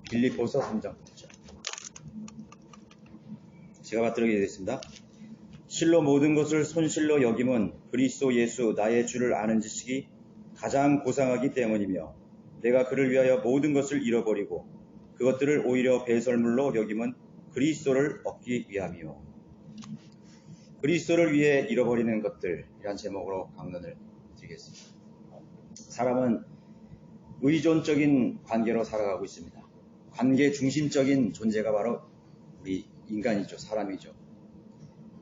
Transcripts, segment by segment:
빌립보서 3장 8절. 제가 받들게 되겠습니다. 실로 모든 것을 손실로 여김은 그리스도 예수 나의 주를 아는 지식이 가장 고상하기 때문이며 내가 그를 위하여 모든 것을 잃어버리고 그것들을 오히려 배설물로 여김은 그리스도를 얻기 위함이요. 그리스도를 위해 잃어버리는 것들이란 제목으로 강론을 드리겠습니다. 사람은 의존적인 관계로 살아가고 있습니다. 관계 중심적인 존재가 바로 우리 인간이죠. 사람이죠.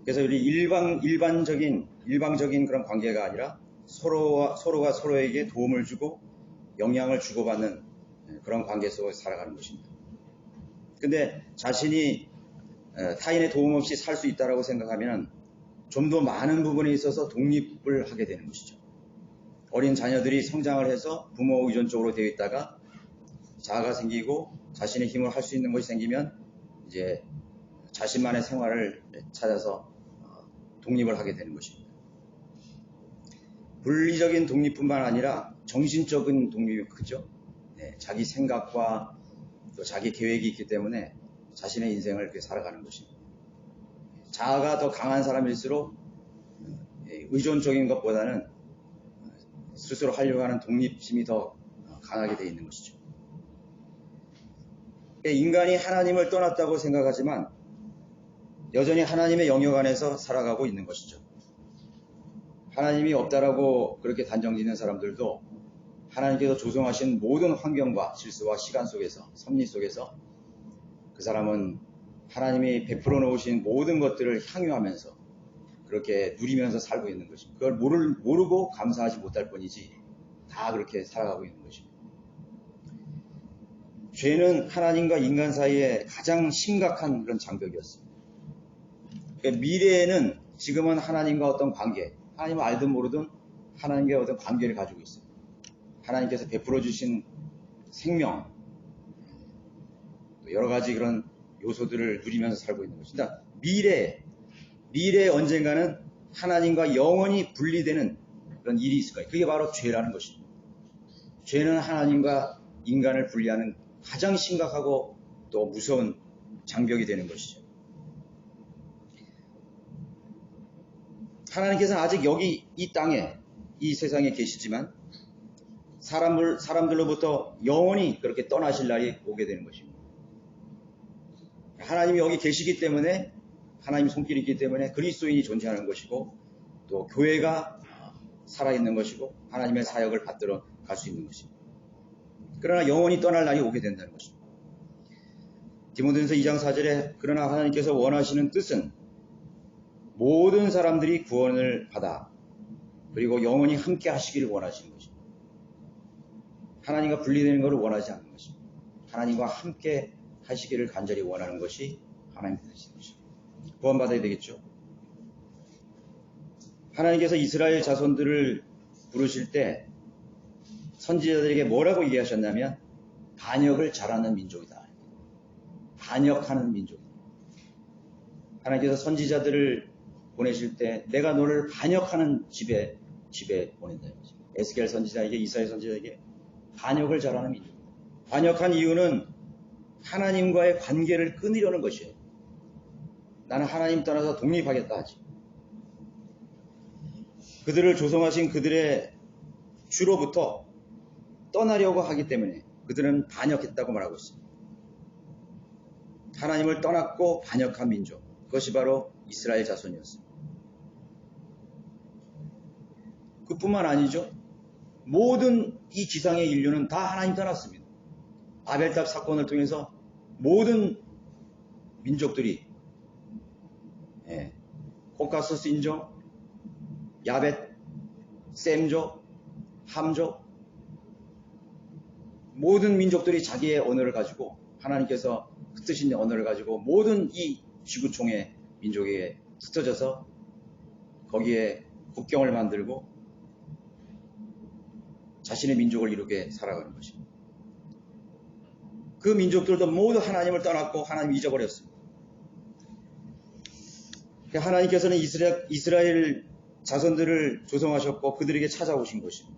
그래서 우리 일방적인 그런 관계가 아니라 서로가 서로에게 도움을 주고 영향을 주고받는 그런 관계 속에서 살아가는 것입니다. 근데 자신이 타인의 도움 없이 살 수 있다고 생각하면 좀 더 많은 부분에 있어서 독립을 하게 되는 것이죠. 어린 자녀들이 성장을 해서 부모 의존적으로 되어 있다가 자아가 생기고 자신의 힘으로 할 수 있는 것이 생기면 이제 자신만의 생활을 찾아서 독립을 하게 되는 것입니다. 물리적인 독립뿐만 아니라 정신적인 독립이 크죠. 자기 생각과 또 자기 계획이 있기 때문에 자신의 인생을 그렇게 살아가는 것입니다. 자아가 더 강한 사람일수록 의존적인 것보다는 스스로 하려고 하는 독립심이 더 강하게 되어 있는 것이죠. 인간이 하나님을 떠났다고 생각하지만 여전히 하나님의 영역 안에서 살아가고 있는 것이죠. 하나님이 없다라고 그렇게 단정짓는 사람들도 하나님께서 조성하신 모든 환경과 질서와 시간 속에서, 섭리 속에서 그 사람은 하나님이 베풀어 놓으신 모든 것들을 향유하면서 그렇게 누리면서 살고 있는 것입니다. 그걸 모르고 감사하지 못할 뿐이지 다 그렇게 살아가고 있는 것입니다. 죄는 하나님과 인간 사이에 가장 심각한 그런 장벽이었습니다. 그러니까 미래에는 지금은 하나님과 어떤 관계, 하나님을 알든 모르든 하나님과 어떤 관계를 가지고 있습니다. 하나님께서 베풀어 주신 생명, 여러 가지 그런 요소들을 누리면서 살고 있는 것입니다. 미래에 언젠가는 하나님과 영원히 분리되는 그런 일이 있을 거예요. 그게 바로 죄라는 것입니다. 죄는 하나님과 인간을 분리하는 가장 심각하고 또 무서운 장벽이 되는 것이죠. 하나님께서는 아직 여기 이 땅에, 이 세상에 계시지만 사람들로부터 영원히 그렇게 떠나실 날이 오게 되는 것입니다. 하나님이 여기 계시기 때문에, 하나님 손길이 있기 때문에 그리스도인이 존재하는 것이고 또 교회가 살아있는 것이고 하나님의 사역을 받들어 갈 수 있는 것입니다. 그러나 영원히 떠날 날이 오게 된다는 것입니다. 디모데전서 2장 4절에 그러나 하나님께서 원하시는 뜻은 모든 사람들이 구원을 받아 그리고 영원히 함께 하시기를 원하시는 것입니다. 하나님과 분리되는 것을 원하지 않는 것입니다. 하나님과 함께 하시기를 간절히 원하는 것이 하나님의 뜻인 것입니다. 구원받아야 되겠죠. 하나님께서 이스라엘 자손들을 부르실 때 선지자들에게 뭐라고 얘기하셨냐면 반역을 잘하는 민족이다. 반역하는 민족이다. 하나님께서 선지자들을 보내실 때 내가 너를 반역하는 집에 보낸다. 에스겔 선지자에게, 이사야 선지자에게 반역을 잘하는 민족. 반역한 이유는 하나님과의 관계를 끊으려는 것이에요. 나는 하나님 떠나서 독립하겠다 하지. 그들을 조성하신 그들의 주로부터 떠나려고 하기 때문에 그들은 반역했다고 말하고 있습니다. 하나님을 떠났고 반역한 민족. 그것이 바로 이스라엘 자손이었습니다. 그뿐만 아니죠. 모든 이 지상의 인류는 다 하나님 떠났습니다. 아벨탑 사건을 통해서 모든 민족들이 코카소스 인종, 야벳, 셈족, 함족 모든 민족들이 자기의 언어를 가지고 하나님께서 흩으신 언어를 가지고 모든 이 지구촌의 민족에게 흩어져서 거기에 국경을 만들고 자신의 민족을 이루게 살아가는 것입니다. 그 민족들도 모두 하나님을 떠났고 하나님을 잊어버렸습니다. 하나님께서는 이스라엘 자손들을 조성하셨고 그들에게 찾아오신 것입니다.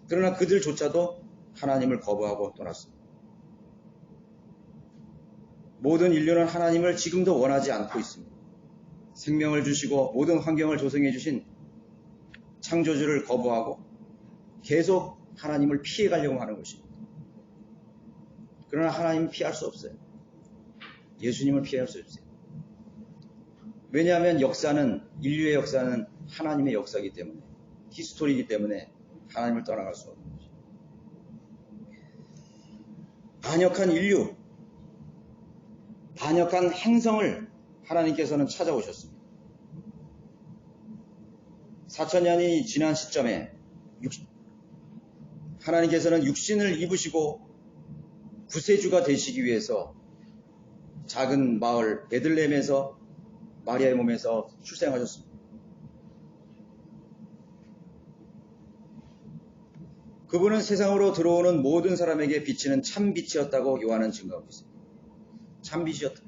그러나 그들조차도 하나님을 거부하고 떠났습니다. 모든 인류는 하나님을 지금도 원하지 않고 있습니다. 생명을 주시고 모든 환경을 조성해 주신 창조주를 거부하고 계속 하나님을 피해가려고 하는 것입니다. 그러나 하나님은 피할 수 없어요. 예수님을 피할 수 없어요. 왜냐하면 인류의 역사는 하나님의 역사이기 때문에, 히스토리이기 때문에 하나님을 떠나갈 수 없는 것입니다. 반역한 인류, 반역한 행성을 하나님께서는 찾아오셨습니다. 4000년이 지난 시점에 하나님께서는 육신을 입으시고 구세주가 되시기 위해서 작은 마을 베들레헴에서 마리아의 몸에서 출생하셨습니다. 그분은 세상으로 들어오는 모든 사람에게 비치는 참빛이었다고 요한은 증거하고 있습니다. 참빛이었다.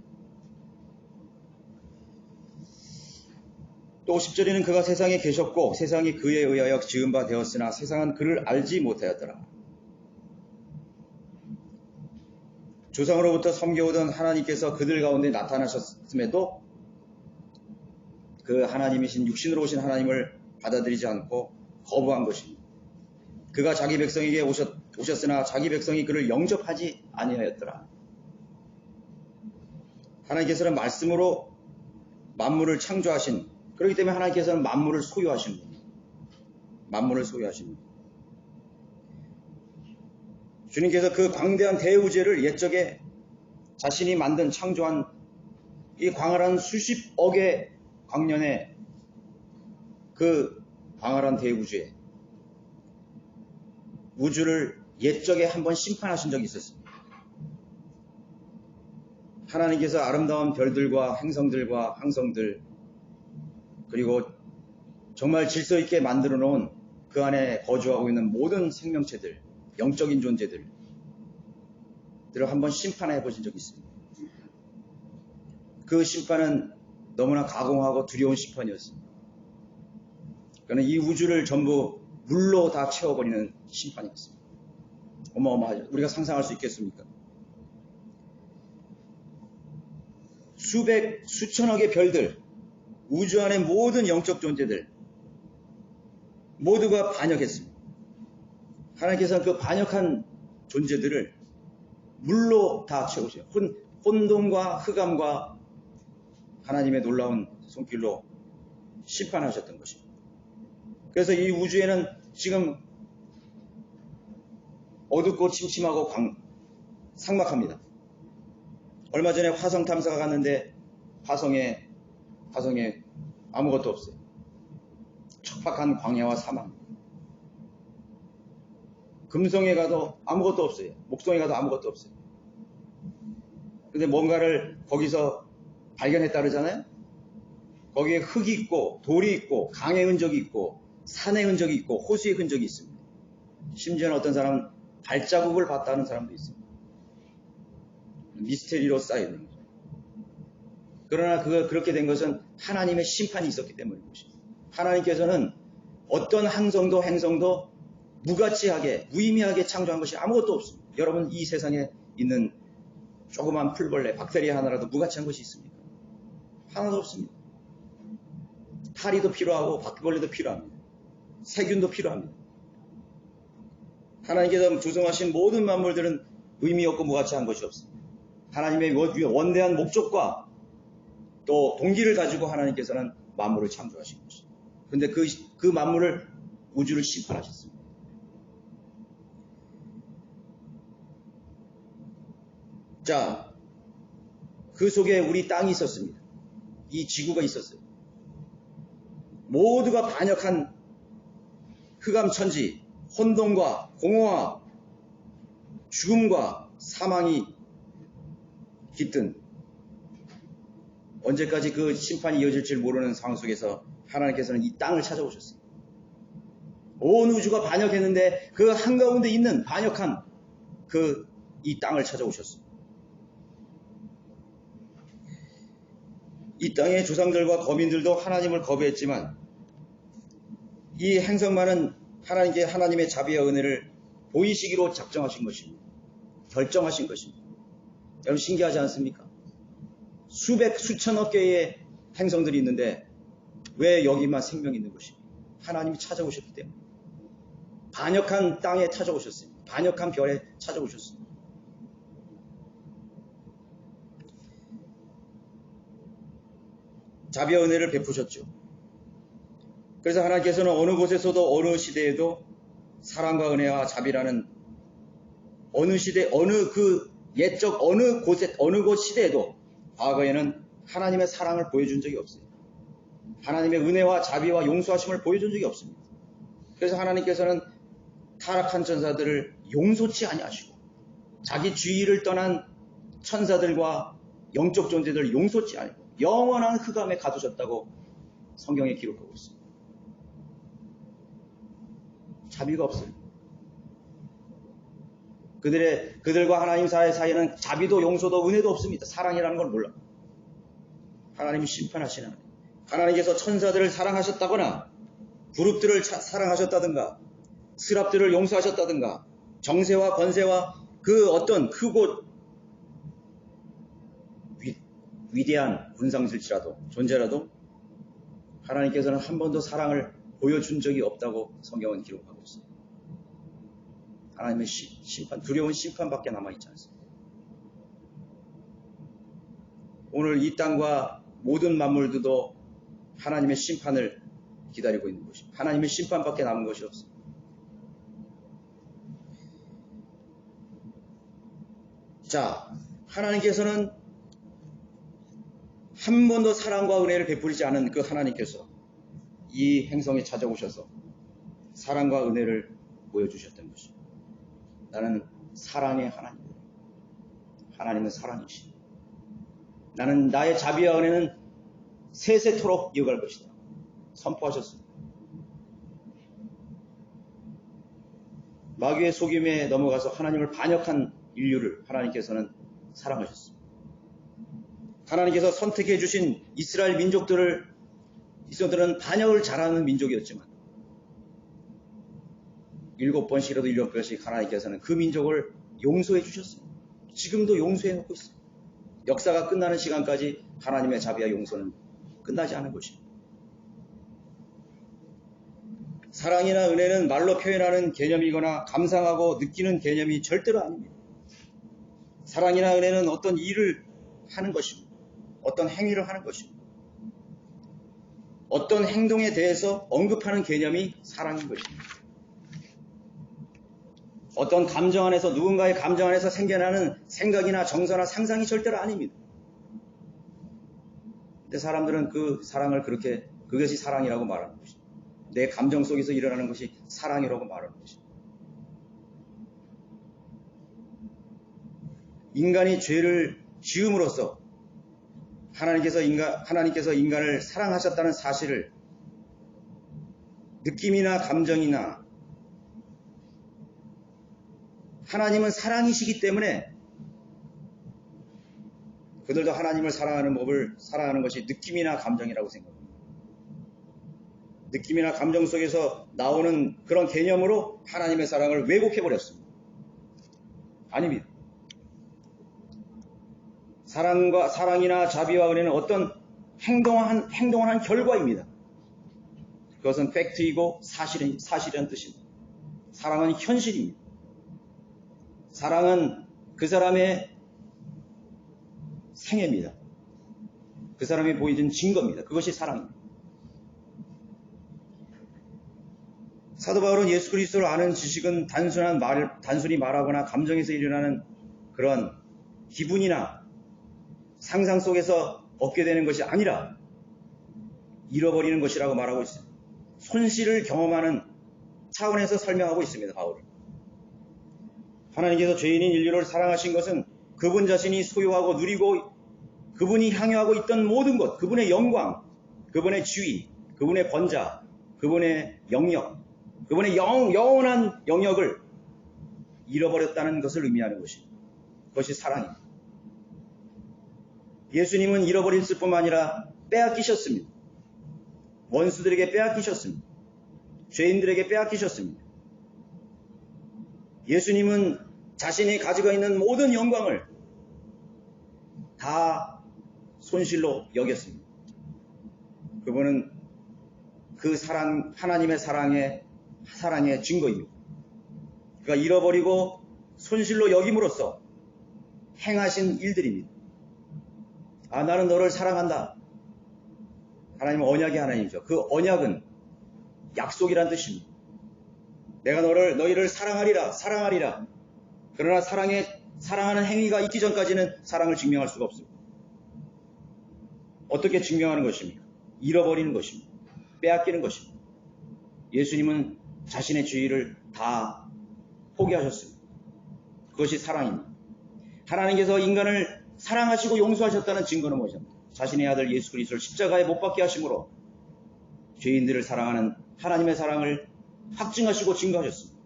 또 10절에는 그가 세상에 계셨고 세상이 그에 의하여 지은 바 되었으나 세상은 그를 알지 못하였더라. 조상으로부터 섬겨오던 하나님께서 그들 가운데 나타나셨음에도 그 하나님이신 육신으로 오신 하나님을 받아들이지 않고 거부한 것입니다. 그가 자기 백성에게 오셨으나 자기 백성이 그를 영접하지 아니하였더라. 하나님께서는 말씀으로 만물을 창조하신, 그렇기 때문에 하나님께서는 만물을 소유하신 분입니다. 만물을 소유하신 분. 주님께서 그 광대한 대우주를 옛적에 자신이 만든 창조한 이 광활한 수십억의 광년의 그 광활한 대우주에 우주를 옛적에 한번 심판하신 적이 있었습니다. 하나님께서 아름다운 별들과 행성들과 항성들, 그리고 정말 질서 있게 만들어 놓은 그 안에 거주하고 있는 모든 생명체들, 영적인 존재들을 한번 심판해 보신 적이 있습니다. 그 심판은 너무나 가공하고 두려운 심판이었습니다. 그는 이 우주를 전부 물로 다 채워버리는 심판이었습니다. 어마어마하죠. 우리가 상상할 수 있겠습니까? 수천억의 별들, 우주 안의 모든 영적 존재들 모두가 반역했습니다. 하나님께서는 그 반역한 존재들을 물로 다 채우세요. 혼돈과 흑암과 하나님의 놀라운 손길로 심판하셨던 것입니다. 그래서 이 우주에는 지금 어둡고 침침하고 삭막합니다. 얼마 전에 화성 탐사가 갔는데 화성에 아무것도 없어요. 척박한 광야와 사막. 금성에 가도 아무것도 없어요. 목성에 가도 아무것도 없어요. 근데 뭔가를 거기서 발견했다 그러잖아요. 거기에 흙이 있고 돌이 있고 강의 흔적이 있고 산의 흔적이 있고 호수의 흔적이 있습니다. 심지어는 어떤 사람은 발자국을 봤다는 사람도 있습니다. 미스테리로 쌓여있는 거죠. 그러나 그렇게 된 것은 하나님의 심판이 있었기 때문인 것입니다. 하나님께서는 어떤 항성도 행성도 무가치하게 무의미하게 창조한 것이 아무것도 없습니다. 여러분, 이 세상에 있는 조그만 풀벌레, 박테리아 하나라도 무가치한 것이 있습니까? 하나도 없습니다. 파리도 필요하고 바퀴벌레도 필요합니다. 세균도 필요합니다. 하나님께서 조성하신 모든 만물들은 의미 없고 무가치한 것이 없습니다. 하나님의 원대한 목적과 또 동기를 가지고 하나님께서는 만물을 창조하신 것입니다. 그런데 그 만물을, 우주를 심판하셨습니다. 자, 그 속에 우리 땅이 있었습니다. 이 지구가 있었어요. 모두가 반역한 흑암천지, 혼돈과 공허와 죽음과 사망이 깃든, 언제까지 그 심판이 이어질지 모르는 상황 속에서 하나님께서는 이 땅을 찾아오셨습니다. 온 우주가 반역했는데 그 한가운데 있는 반역한 이 땅을 찾아오셨습니다. 이 땅의 조상들과 거민들도 하나님을 거부했지만 이 행성만은 하나님의 자비와 은혜를 보이시기로 작정하신 것입니다. 결정하신 것입니다. 여러분, 신기하지 않습니까? 수천억 개의 행성들이 있는데 왜 여기만 생명이 있는 것입니까? 하나님이 찾아오셨기 때문에. 반역한 땅에 찾아오셨습니다. 반역한 별에 찾아오셨습니다. 자비와 은혜를 베푸셨죠. 그래서 하나님께서는 어느 곳에서도 어느 시대에도 사랑과 은혜와 자비라는 어느 시대, 어느 그 옛적 어느 곳에, 어느 곳 시대에도 과거에는 하나님의 사랑을 보여준 적이 없어요. 하나님의 은혜와 자비와 용서하심을 보여준 적이 없습니다. 그래서 하나님께서는 타락한 천사들을 용서치 아니하시고 자기 주의를 떠난 천사들과 영적 존재들을 용서치 아니고 영원한 흑암에 가두셨다고 성경에 기록하고 있습니다. 자비가 없어요. 그들과 하나님 사이에는 자비도 용서도 은혜도 없습니다. 사랑이라는 걸 몰라. 하나님이 심판하시는 하나님. 하나님께서 천사들을 사랑하셨다거나 그룹들을 사랑하셨다든가 스랍들을 용서하셨다든가 정세와 권세와 그 어떤 크고 위대한 군상질지라도 존재라도 하나님께서는 한 번도 사랑을 보여준 적이 없다고 성경은 기록하고 있습니다. 하나님의 심판, 두려운 심판밖에 남아있지 않습니다. 오늘 이 땅과 모든 만물들도 하나님의 심판을 기다리고 있는 것입니다. 하나님의 심판밖에 남은 것이 없습니다. 자, 하나님께서는 한 번도 사랑과 은혜를 베풀지 않은 그 하나님께서 이 행성에 찾아오셔서 사랑과 은혜를 보여주셨던 것입니다. 나는 사랑의 하나님이다. 하나님은 사랑이시다. 나는 나의 자비와 은혜는 세세토록 이어갈 것이다. 선포하셨습니다. 마귀의 속임에 넘어가서 하나님을 반역한 인류를 하나님께서는 사랑하셨습니다. 하나님께서 선택해 주신 이스라엘 민족들은 반역을 잘하는 민족이었지만 7번씩이라도 7번씩 하나님께서는 그 민족을 용서해 주셨습니다. 지금도 용서해 놓고 있습니다. 역사가 끝나는 시간까지 하나님의 자비와 용서는 끝나지 않은 것입니다. 사랑이나 은혜는 말로 표현하는 개념이거나 감상하고 느끼는 개념이 절대로 아닙니다. 사랑이나 은혜는 어떤 일을 하는 것입니다. 어떤 행위를 하는 것입니다. 어떤 행동에 대해서 언급하는 개념이 사랑인 것입니다. 어떤 감정 안에서 누군가의 감정 안에서 생겨나는 생각이나 정서나 상상이 절대로 아닙니다. 근데 사람들은 그 사랑을 그것이 사랑이라고 말하는 것입니다. 내 감정 속에서 일어나는 것이 사랑이라고 말하는 것입니다. 인간이 죄를 지음으로써 하나님께서 인간을 사랑하셨다는 사실을 느낌이나 감정이나 하나님은 사랑이시기 때문에 그들도 하나님을 사랑하는 법을 사랑하는 것이 느낌이나 감정이라고 생각합니다. 느낌이나 감정 속에서 나오는 그런 개념으로 하나님의 사랑을 왜곡해버렸습니다. 아닙니다. 사랑이나 자비와 은혜는 어떤 행동을 한 결과입니다. 그것은 팩트이고 사실이라는 뜻입니다. 사랑은 현실입니다. 사랑은 그 사람의 생애입니다. 그 사람이 보여준 증거입니다. 그것이 사랑입니다. 사도 바울은 예수 그리스도를 아는 지식은 단순히 말하거나 감정에서 일어나는 그런 기분이나 상상 속에서 얻게 되는 것이 아니라 잃어버리는 것이라고 말하고 있습니다. 손실을 경험하는 차원에서 설명하고 있습니다. 바울은. 하나님께서 죄인인 인류를 사랑하신 것은 그분 자신이 소유하고 누리고 그분이 향유하고 있던 모든 것, 그분의 영광, 그분의 지위, 그분의 권자, 그분의 영역, 그분의 영원한 영역을 잃어버렸다는 것을 의미하는 것입니다. 그것이 사랑입니다. 예수님은 잃어버렸을 뿐만 아니라 빼앗기셨습니다. 원수들에게 빼앗기셨습니다. 죄인들에게 빼앗기셨습니다. 예수님은 자신이 가지고 있는 모든 영광을 다 손실로 여겼습니다. 그분은 그 사랑, 하나님의 사랑의 증거입니다. 그가 잃어버리고 손실로 여김으로써 행하신 일들입니다. 아, 나는 너를 사랑한다. 하나님은 언약의 하나님이죠. 그 언약은 약속이란 뜻입니다. 내가 너희를 사랑하리라. 그러나 사랑하는 행위가 있기 전까지는 사랑을 증명할 수가 없습니다. 어떻게 증명하는 것입니까? 잃어버리는 것입니다. 빼앗기는 것입니다. 예수님은 자신의 주의를 다 포기하셨습니다. 그것이 사랑입니다. 하나님께서 인간을 사랑하시고 용서하셨다는 증거는 무엇입니까? 자신의 아들 예수 그리스도를 십자가에 못 박게 하심으로 죄인들을 사랑하는 하나님의 사랑을 확증하시고 증거하셨습니다.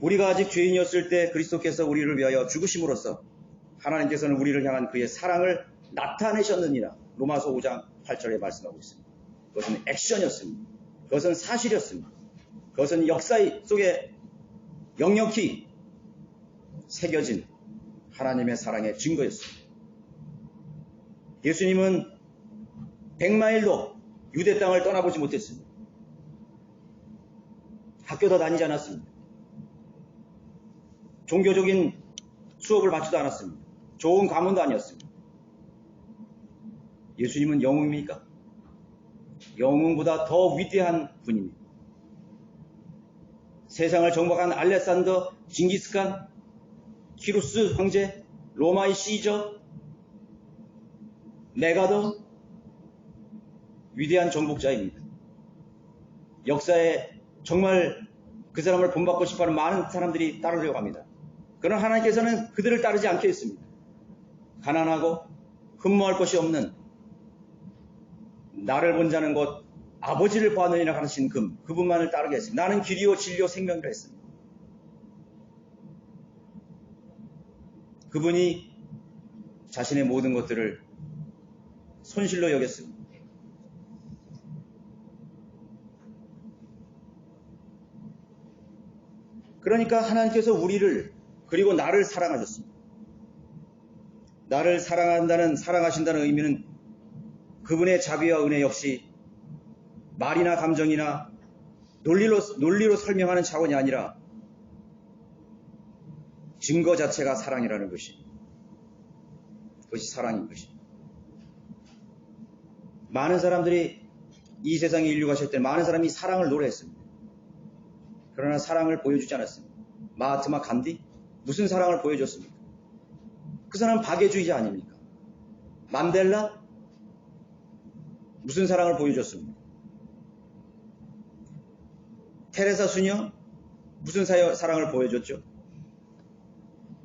우리가 아직 죄인이었을 때 그리스도께서 우리를 위하여 죽으심으로써 하나님께서는 우리를 향한 그의 사랑을 나타내셨느니라. 로마서 5장 8절에 말씀하고 있습니다. 그것은 액션이었습니다. 그것은 사실이었습니다. 그것은 역사 속에 역력히 새겨진 하나님의 사랑의 증거였습니다. 예수님은 100마일도 유대 땅을 떠나보지 못했습니다. 학교도 다니지 않았습니다. 종교적인 수업을 받지도 않았습니다. 좋은 가문도 아니었습니다. 예수님은 영웅입니까? 영웅보다 더 위대한 분입니다. 세상을 정복한 알렉산더, 징기스칸, 키루스 황제, 로마의 시저, 메가더, 위대한 정복자입니다. 역사에 정말 그 사람을 본받고 싶어하는 많은 사람들이 따르려고 합니다. 그러나 하나님께서는 그들을 따르지 않게 했습니다. 가난하고 흠모할 것이 없는 나를 본 자는 곧 아버지를 보았느니라 하신 그분만을 따르게 했습니다. 나는 길이요 진리요 생명이라 했습니다. 그분이 자신의 모든 것들을 손실로 여겼습니다. 그러니까 하나님께서 우리를 그리고 나를 사랑하셨습니다. 나를 사랑하신다는 의미는 그분의 자비와 은혜 역시 말이나 감정이나 논리로 설명하는 차원이 아니라 증거 자체가 사랑이라는 그것이 사랑인 것입니다. 많은 사람들이 이 세상에 인류가 있을 때 많은 사람이 사랑을 노래했습니다. 그러나 사랑을 보여주지 않았습니다. 마하트마 간디 무슨 사랑을 보여줬습니까? 그 사람은 박애주의자 아닙니까? 만델라 무슨 사랑을 보여줬습니까? 테레사 수녀 무슨 사랑을 보여줬죠?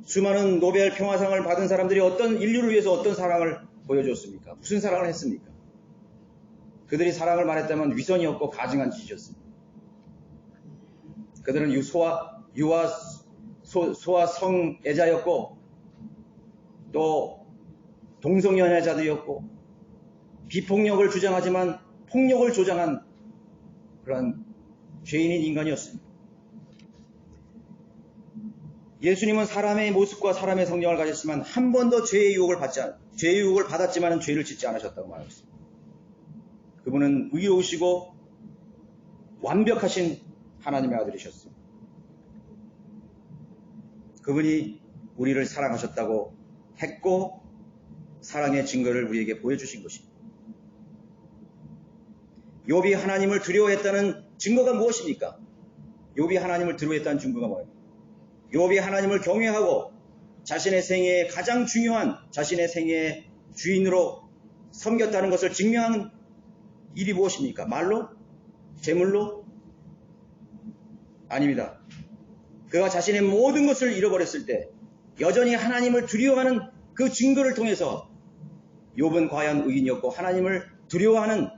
수많은 노벨 평화상을 받은 사람들이 인류를 위해서 어떤 사랑을 보여줬습니까? 무슨 사랑을 했습니까? 그들이 사랑을 말했다면 위선이었고 가증한 짓이었습니다. 그들은 소아 성애자였고 또 동성연애자들이었고 비폭력을 주장하지만 폭력을 조장한 그런 죄인인 인간이었습니다. 예수님은 사람의 모습과 사람의 성령을 가졌지만 한 번도 죄의 유혹을 받았지만 죄를 짓지 않으셨다고 말했습니다. 그분은 의로우시고 완벽하신 하나님의 아들이셨습니다. 그분이 우리를 사랑하셨다고 했고 사랑의 증거를 우리에게 보여주신 것입니다. 욥이 하나님을 두려워했다는 증거가 무엇입니까? 욥이 하나님을 두려워했다는 증거가 뭐예요? 욥이 하나님을 경외하고 자신의 생애에 가장 중요한 자신의 생애의 주인으로 섬겼다는 것을 증명한 일이 무엇입니까? 말로? 재물로? 아닙니다. 그가 자신의 모든 것을 잃어버렸을 때 여전히 하나님을 두려워하는 그 증거를 통해서 욥은 과연 의인이었고 하나님을 두려워하는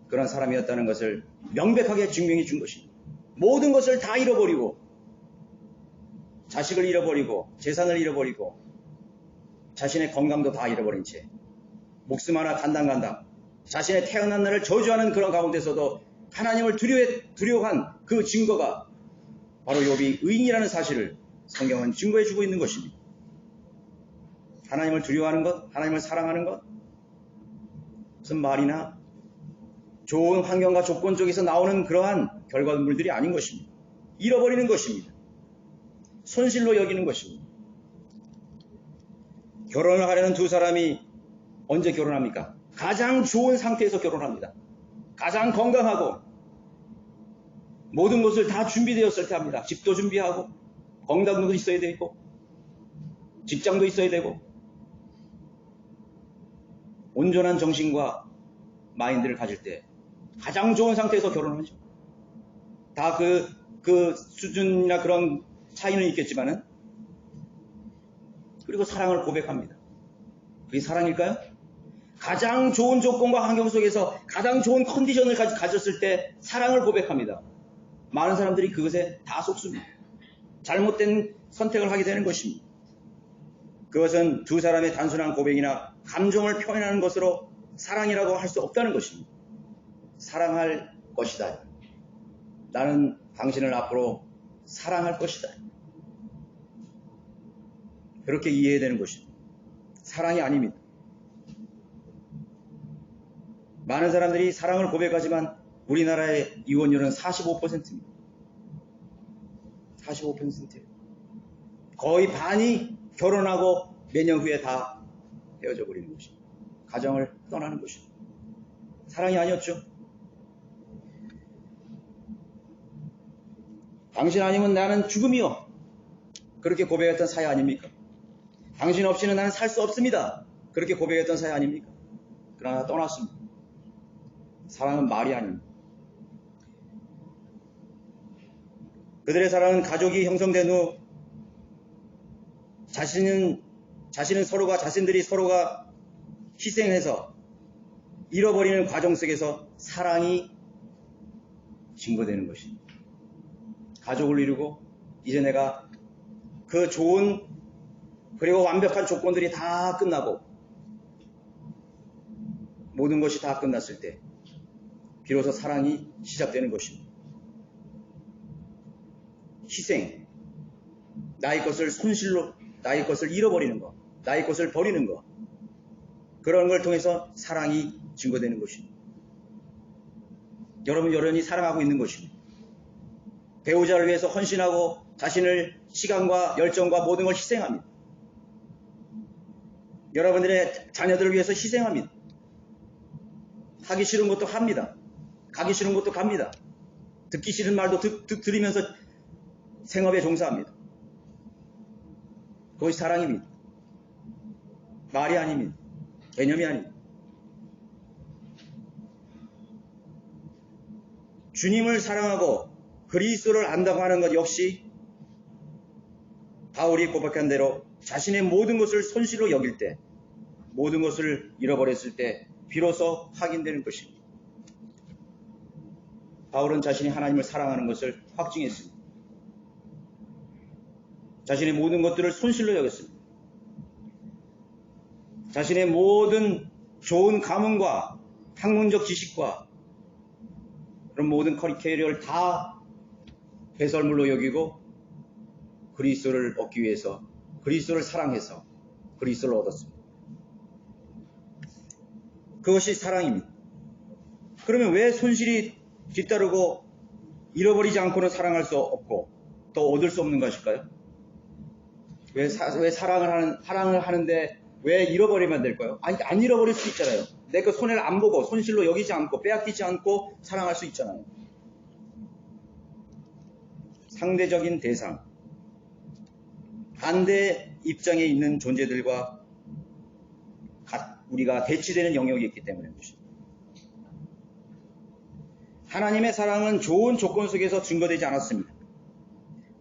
그런 사람이었다는 것을 명백하게 증명해 준 것입니다. 모든 것을 다 잃어버리고 자식을 잃어버리고 재산을 잃어버리고 자신의 건강도 다 잃어버린 채 목숨 하나 간당간당 자신의 태어난 날을 저주하는 그런 가운데서도 하나님을 두려워한 그 증거가 바로 욥이 의인이라는 사실을 성경은 증거해 주고 있는 것입니다. 하나님을 두려워하는 것, 하나님을 사랑하는 것, 무슨 말이나 좋은 환경과 조건 쪽에서 나오는 그러한 결과물들이 아닌 것입니다. 잃어버리는 것입니다. 손실로 여기는 것입니다. 결혼을 하려는 두 사람이 언제 결혼합니까? 가장 좋은 상태에서 결혼합니다. 가장 건강하고 모든 것을 다 준비되었을 때 합니다. 집도 준비하고 건강도 있어야 되고 직장도 있어야 되고 온전한 정신과 마인드를 가질 때 가장 좋은 상태에서 결혼하죠. 다 그 수준이나 그런 차이는 있겠지만은 그리고 사랑을 고백합니다. 그게 사랑일까요? 가장 좋은 조건과 환경 속에서 가장 좋은 컨디션을 가졌을 때 사랑을 고백합니다. 많은 사람들이 그것에 다 속습니다. 잘못된 선택을 하게 되는 것입니다. 그것은 두 사람의 단순한 고백이나 감정을 표현하는 것으로 사랑이라고 할 수 없다는 것입니다. 사랑할 것이다. 나는 당신을 앞으로 사랑할 것이다. 그렇게 이해해야 되는 것입니다. 사랑이 아닙니다. 많은 사람들이 사랑을 고백하지만 우리나라의 이혼율은 45%입니다. 45%예요. 거의 반이 결혼하고 몇 년 후에 다 헤어져 버리는 것입니다. 가정을 떠나는 것입니다. 사랑이 아니었죠. 당신 아니면 나는 죽음이요. 그렇게 고백했던 사회 아닙니까? 당신 없이는 나는 살 수 없습니다. 그렇게 고백했던 사회 아닙니까? 그러나 떠났습니다. 사랑은 말이 아닙니다. 그들의 사랑은 가족이 형성된 후 자신들이 서로가 희생해서 잃어버리는 과정 속에서 사랑이 증거되는 것입니다. 가족을 이루고 이제 내가 그 좋은 그리고 완벽한 조건들이 다 끝나고 모든 것이 다 끝났을 때 비로소 사랑이 시작되는 것입니다. 희생, 나의 것을 손실로, 나의 것을 잃어버리는 것, 나의 것을 버리는 것, 그런 걸 통해서 사랑이 증거되는 것입니다. 여러분 여전히 사랑하고 있는 것입니다. 배우자를 위해서 헌신하고 자신을 시간과 열정과 모든 걸 희생합니다. 여러분들의 자녀들을 위해서 희생합니다. 하기 싫은 것도 합니다. 가기 싫은 것도 갑니다. 듣기 싫은 말도 들으면서 생업에 종사합니다. 그것이 사랑입니다. 말이 아닙니다. 개념이 아닙니다. 주님을 사랑하고 그리스도를 안다고 하는 것 역시 바울이 고백한 대로 자신의 모든 것을 손실로 여길 때, 모든 것을 잃어버렸을 때 비로소 확인되는 것입니다. 바울은 자신이 하나님을 사랑하는 것을 확증했습니다. 자신의 모든 것들을 손실로 여겼습니다. 자신의 모든 좋은 가문과 학문적 지식과 그런 모든 커리어를 다 배설물로 여기고 그리스도를 얻기 위해서 그리스도를 사랑해서 그리스도를 얻었습니다. 그것이 사랑입니다. 그러면 왜 손실이 뒤따르고 잃어버리지 않고는 사랑할 수 없고 또 얻을 수 없는 것일까요? 왜 사랑을 하는데 왜 잃어버리면 안 될까요? 아니, 안 잃어버릴 수 있잖아요. 내 그 손해를 안 보고 손실로 여기지 않고 빼앗기지 않고 사랑할 수 있잖아요. 상대적인 대상, 반대 입장에 있는 존재들과 우리가 대치되는 영역이 있기 때문에 그렇습니다. 하나님의 사랑은 좋은 조건 속에서 증거되지 않았습니다.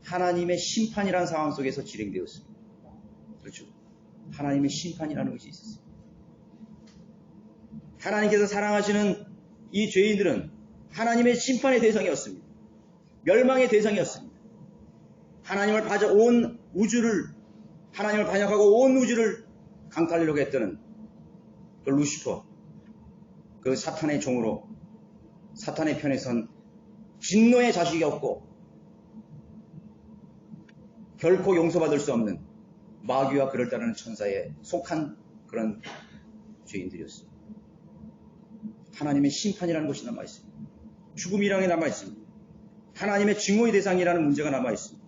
하나님의 심판이라는 상황 속에서 진행되었습니다. 그렇죠? 하나님의 심판이라는 것이 있었습니다. 하나님께서 사랑하시는 이 죄인들은 하나님의 심판의 대상이었습니다. 멸망의 대상이었습니다. 하나님을 반역하고 온 우주를 강탈하려고 했던 그 루시퍼, 그 사탄의 종으로 사탄의 편에 선 진노의 자식이었고 결코 용서받을 수 없는 마귀와 그를 따르는 천사에 속한 그런 죄인들이었어요. 하나님의 심판이라는 것이 남아있습니다. 죽음이라는 게 남아있습니다. 하나님의 증오의 대상이라는 문제가 남아있습니다.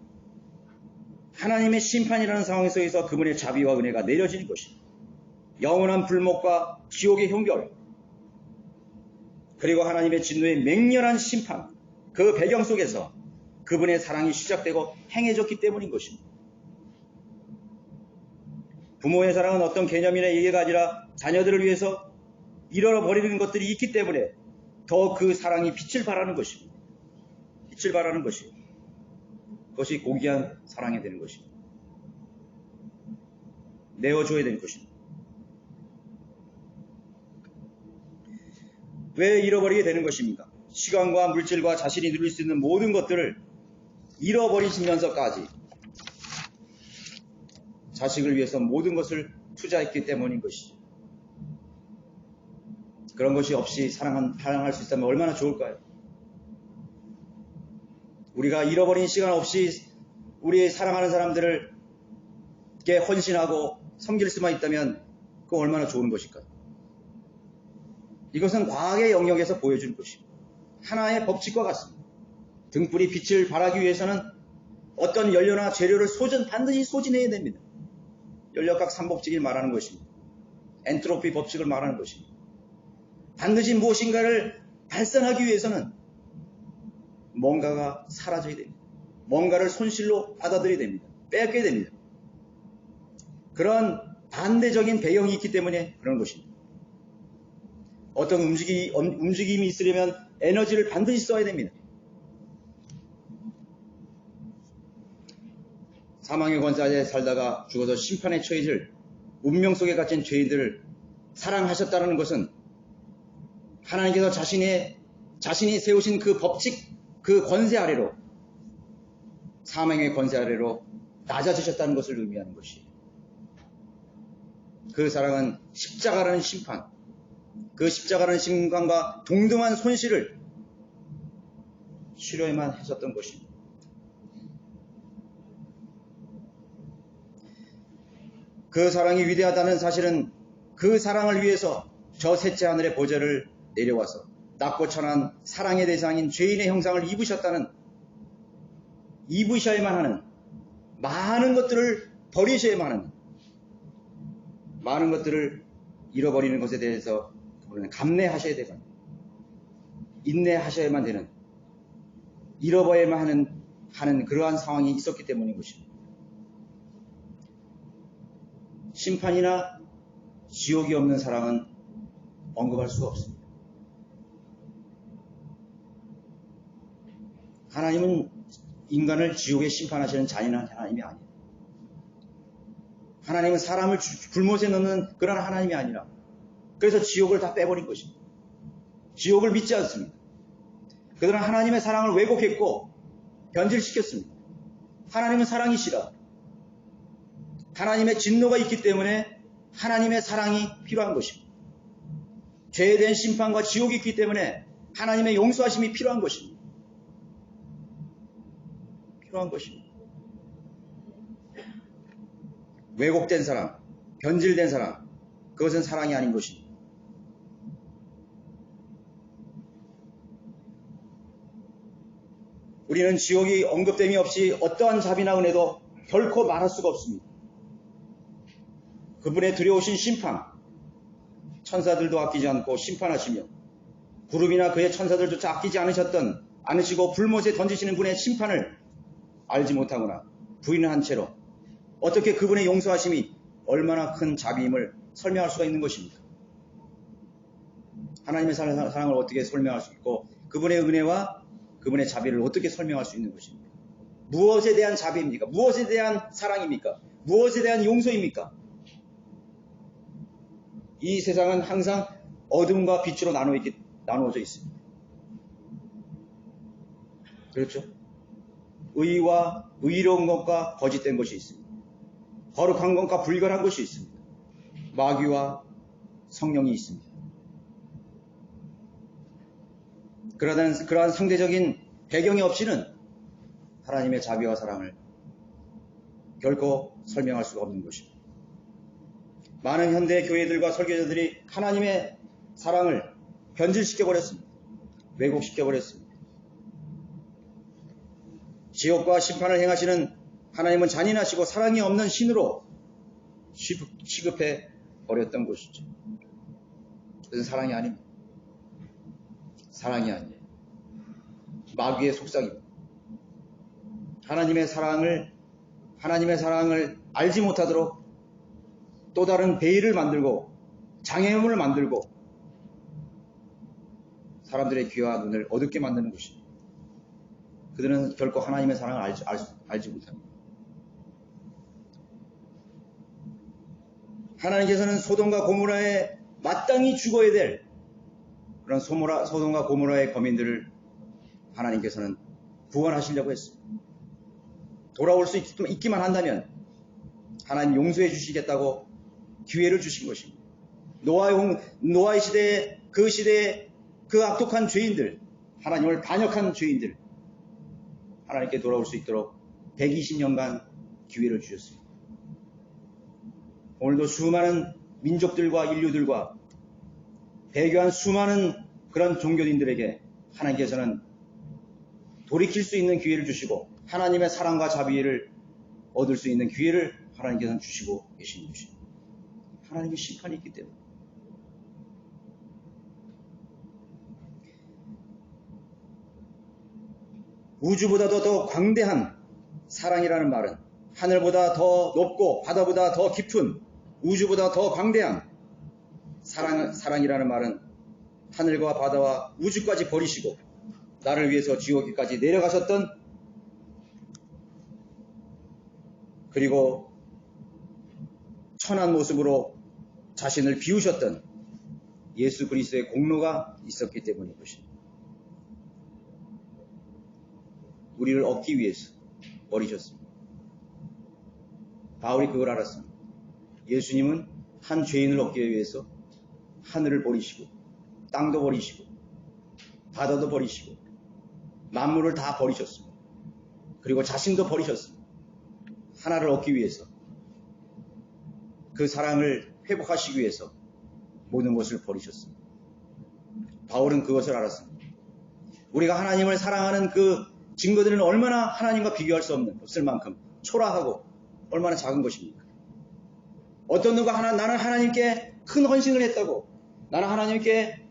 하나님의 심판이라는 상황에서 그분의 자비와 은혜가 내려지는 것입니다. 영원한 불목과 지옥의 형벌, 그리고 하나님의 진노의 맹렬한 심판, 그 배경 속에서 그분의 사랑이 시작되고 행해졌기 때문인 것입니다. 부모의 사랑은 어떤 개념이나 얘기가 아니라 자녀들을 위해서 잃어버리는 것들이 있기 때문에 더 그 사랑이 빛을 발하는 것입니다. 빛을 발하는 것입니다. 그것이 고귀한 사랑이 되는 것입니다. 내어줘야 되는 것입니다. 왜 잃어버리게 되는 것입니까? 시간과 물질과 자신이 누릴 수 있는 모든 것들을 잃어버리시면서까지 자식을 위해서 모든 것을 투자했기 때문인 것이죠. 그런 것이 없이 사랑할 수 있다면 얼마나 좋을까요? 우리가 잃어버린 시간 없이 우리 사랑하는 사람들에게 헌신하고 섬길 수만 있다면 그건 얼마나 좋은 것일까요? 이것은 과학의 영역에서 보여주는 것입니다. 하나의 법칙과 같습니다. 등불이 빛을 발하기 위해서는 어떤 연료나 재료를 반드시 소진해야 됩니다. 연력학 3법칙을 말하는 것입니다. 엔트로피 법칙을 말하는 것입니다. 반드시 무엇인가를 발산하기 위해서는 뭔가가 사라져야 됩니다. 뭔가를 손실로 받아들여야 됩니다. 빼앗겨야 됩니다. 그런 반대적인 배경이 있기 때문에 그런 것입니다. 어떤 움직임이 있으려면 에너지를 반드시 써야 됩니다. 사망의 권세하에 살다가 죽어서 심판에 처해질 운명 속에 갇힌 죄인들을 사랑하셨다는 것은 하나님께서 자신이 세우신 그 법칙, 그 권세 아래로, 사망의 권세 아래로 낮아지셨다는 것을 의미하는 것이에요. 그 사랑은 십자가라는 심판, 그 십자가라는 심판과 동등한 손실을 치료에만 하셨던 것입니다. 그 사랑이 위대하다는 사실은 그 사랑을 위해서 저 셋째 하늘의 보좌를 내려와서 낮고 천한 사랑의 대상인 죄인의 형상을 입으셔야만 하는, 많은 것들을 버리셔야만 하는, 많은 것들을 잃어버리는 것에 대해서 그분은 감내하셔야 되고 인내하셔야만 되는, 잃어버려야만 하는 그러한 상황이 있었기 때문인 것입니다. 심판이나 지옥이 없는 사랑은 언급할 수가 없습니다. 하나님은 인간을 지옥에 심판하시는 잔인한 하나님이 아니에요. 하나님은 사람을 불못에 넣는 그런 하나님이 아니라, 그래서 지옥을 다 빼버린 것입니다. 지옥을 믿지 않습니다. 그들은 하나님의 사랑을 왜곡했고 변질시켰습니다. 하나님은 사랑이시라. 하나님의 진노가 있기 때문에 하나님의 사랑이 필요한 것입니다. 죄에 대한 심판과 지옥이 있기 때문에 하나님의 용서하심이 필요한 것입니다. 필요한 것입니다. 왜곡된 사랑, 변질된 사랑, 그것은 사랑이 아닌 것입니다. 우리는 지옥이 언급됨이 없이 어떠한 자비나 은혜도 결코 말할 수가 없습니다. 그분의 두려우신 심판, 천사들도 아끼지 않고 심판하시며 구름이나 그의 천사들조차 아끼지 않으시고 불못에 던지시는 분의 심판을 알지 못하거나 부인한 채로 어떻게 그분의 용서하심이 얼마나 큰 자비임을 설명할 수가 있는 것입니까? 하나님의 사랑을 어떻게 설명할 수 있고 그분의 은혜와 그분의 자비를 어떻게 설명할 수 있는 것입니까? 무엇에 대한 자비입니까? 무엇에 대한 사랑입니까? 무엇에 대한 용서입니까? 이 세상은 항상 어둠과 빛으로 나누어져 있습니다. 그렇죠? 의와 의로운 것과 거짓된 것이 있습니다. 거룩한 것과 불결한 것이 있습니다. 마귀와 성령이 있습니다. 그러한 상대적인 배경이 없이는 하나님의 자비와 사랑을 결코 설명할 수가 없는 것입니다. 많은 현대 교회들과 설교자들이 하나님의 사랑을 변질시켜버렸습니다. 왜곡시켜버렸습니다. 지옥과 심판을 행하시는 하나님은 잔인하시고 사랑이 없는 신으로 취급해 버렸던 것이죠. 그것은 사랑이 아닙니다. 사랑이 아니에요. 마귀의 속삭입니다. 하나님의 사랑을 알지 못하도록 또 다른 베일을 만들고 장애물을 만들고 사람들의 귀와 눈을 어둡게 만드는 것입니다. 그들은 결코 하나님의 사랑을 알지 못합니다. 하나님께서는 소돔과 고모라에 마땅히 죽어야 될 그런 소돔과 고모라의 거민들을 하나님께서는 구원하시려고 했습니다. 돌아올 수 있기만 한다면 하나님 용서해 주시겠다고 기회를 주신 것입니다. 노아의 시대에 그 악독한 죄인들, 하나님을 반역한 죄인들, 하나님께 돌아올 수 있도록 120년간 기회를 주셨습니다. 오늘도 수많은 민족들과 인류들과 배교한 수많은 그런 종교인들에게 하나님께서는 돌이킬 수 있는 기회를 주시고 하나님의 사랑과 자비를 얻을 수 있는 기회를 하나님께서는 주시고 계신 것입니다. 하나님의 심판이 있기 때문에. 우주보다도 더 광대한 사랑이라는 말은 하늘보다 더 높고 바다보다 더 깊은 우주보다 더 광대한 사랑이라는 말은 하늘과 바다와 우주까지 버리시고 나를 위해서 지옥에까지 내려가셨던, 그리고 천한 모습으로 자신을 비우셨던 예수 그리스도의 공로가 있었기 때문인 것입니다. 우리를 얻기 위해서 버리셨습니다. 바울이 그걸 알았습니다. 예수님은 한 죄인을 얻기 위해서 하늘을 버리시고 땅도 버리시고 바다도 버리시고 만물을 다 버리셨습니다. 그리고 자신도 버리셨습니다. 하나를 얻기 위해서, 그 사랑을 회복하시기 위해서 모든 것을 버리셨습니다. 바울은 그것을 알았습니다. 우리가 하나님을 사랑하는 그 증거들은 얼마나 하나님과 비교할 수 없을 만큼 초라하고 얼마나 작은 것입니까? 어떤 누가 나는 하나님께 큰 헌신을 했다고, 나는 하나님께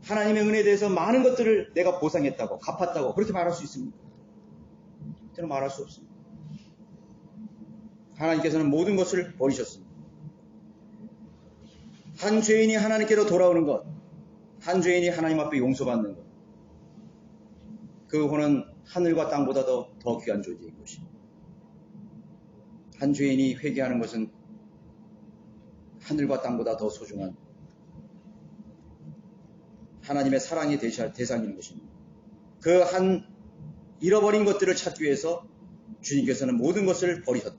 하나님의 은혜에 대해서 많은 것들을 내가 보상했다고, 갚았다고 그렇게 말할 수 있습니까? 저는 말할 수 없습니다. 하나님께서는 모든 것을 버리셨습니다. 한 죄인이 하나님께로 돌아오는 것, 한 죄인이 하나님 앞에 용서받는 것, 그 혼은 하늘과 땅보다 더 귀한 존재인 것입니다. 한 죄인이 회개하는 것은 하늘과 땅보다 더 소중한 하나님의 사랑의 대상인 것입니다. 그 한 잃어버린 것들을 찾기 위해서 주님께서는 모든 것을 버리셨다.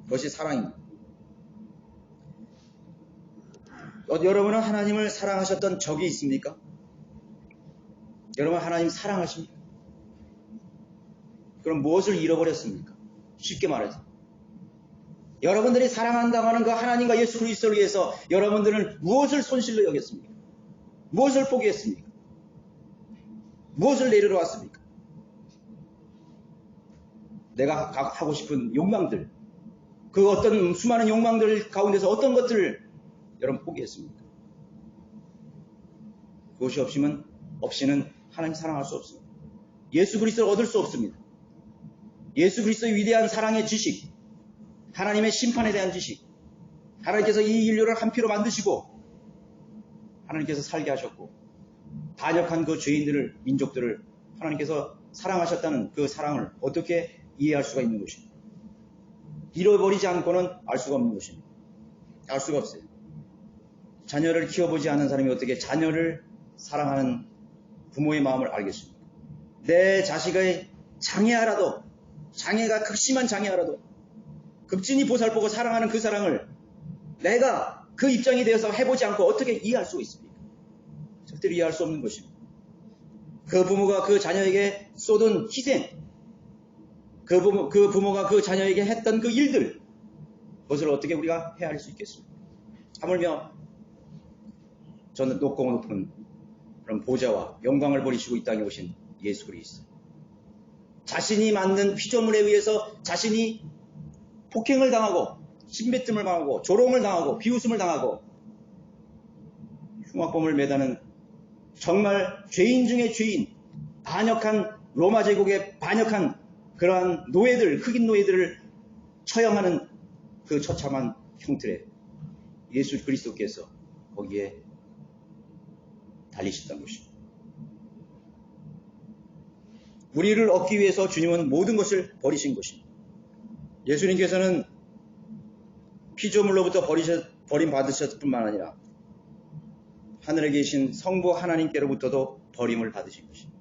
그것이 사랑입니다. 여러분은 하나님을 사랑하셨던 적이 있습니까? 여러분 하나님 사랑하십니까? 그럼 무엇을 잃어버렸습니까? 쉽게 말해서 여러분들이 사랑한다고 하는 그 하나님과 예수 그리스도를 위해서 여러분들은 무엇을 손실로 여겼습니까? 무엇을 포기했습니까? 무엇을 내려놓았습니까? 내가 하고 싶은 욕망들, 그 어떤 수많은 욕망들 가운데서 어떤 것들을 여러분 포기했습니까? 그것이 없이는 하나님 사랑할 수 없습니다. 예수 그리스도를 얻을 수 없습니다. 예수 그리스도의 위대한 사랑의 지식, 하나님의 심판에 대한 지식, 하나님께서 이 인류를 한 피로 만드시고 하나님께서 살게 하셨고 반역한 그 죄인들을, 민족들을 하나님께서 사랑하셨다는 그 사랑을 어떻게 이해할 수가 있는 것입니까? 잃어버리지 않고는 알 수가 없는 것입니다. 알 수가 없어요. 자녀를 키워보지 않은 사람이 어떻게 자녀를 사랑하는 부모의 마음을 알겠습니까? 내 자식의 장애가 극심한 장애하라도 극진히 보살보고 사랑하는 그 사랑을 내가 그 입장이 되어서 해보지 않고 어떻게 이해할 수가 있습니까? 절대로 이해할 수 없는 것입니다. 그 부모가 그 자녀에게 쏟은 희생, 그 부모가 그 자녀에게 했던 그 일들, 그것을 어떻게 우리가 헤아릴 수 있겠습니까? 하물며 저는 높은 그런 보좌와 영광을 버리시고 이 땅에 오신 예수 그리스도, 자신이 만든 피조물에 의해서 자신이 폭행을 당하고 신뱉음을 당하고 조롱을 당하고 비웃음을 당하고 흉악범을 매다는 정말 죄인 중에 죄인, 반역한 로마 제국의 반역한 그러한 노예들, 흑인 노예들을 처형하는 그 처참한 형틀에 예수 그리스도께서 거기에 달리셨던 것입니다. 우리를 얻기 위해서 주님은 모든 것을 버리신 것입니다. 예수님께서는 피조물로부터 버림받으셨을 뿐만 아니라 하늘에 계신 성부 하나님께로부터도 버림을 받으신 것입니다.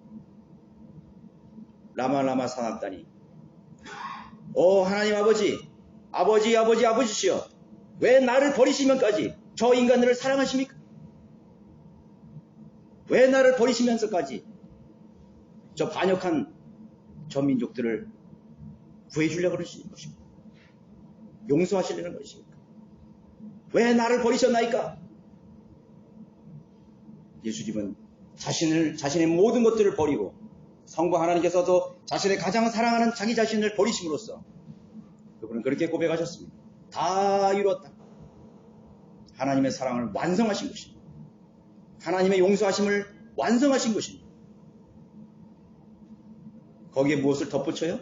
라마 사납다니, 하나님 아버지시여, 왜 나를 버리시면까지 저 인간들을 사랑하십니까? 왜 나를 버리시면서까지 저 반역한 저 민족들을 구해주려고 그러시는 것입니까? 용서하시려는 것입니까? 왜 나를 버리셨나이까? 예수님은 자신의 모든 것들을 버리고 성부 하나님께서도 자신의 가장 사랑하는 자기 자신을 버리심으로써 그분은 그렇게 고백하셨습니다. 다 이루었다. 하나님의 사랑을 완성하신 것입니다. 하나님의 용서하심을 완성하신 것입니다. 거기에 무엇을 덧붙여요?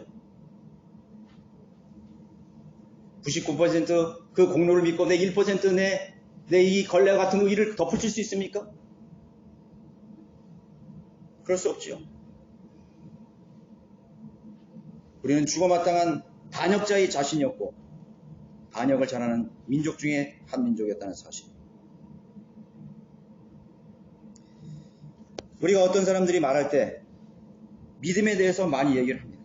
99% 그 공로를 믿고 내 1% 내 이 걸레와 같은 의를 덧붙일 수 있습니까? 그럴 수 없지요. 우리는 죽어마땅한 반역자의 자신이었고 반역을 잘하는 민족 중에 한 민족이었다는 사실. 우리가 어떤 사람들이 말할 때 믿음에 대해서 많이 얘기를 합니다.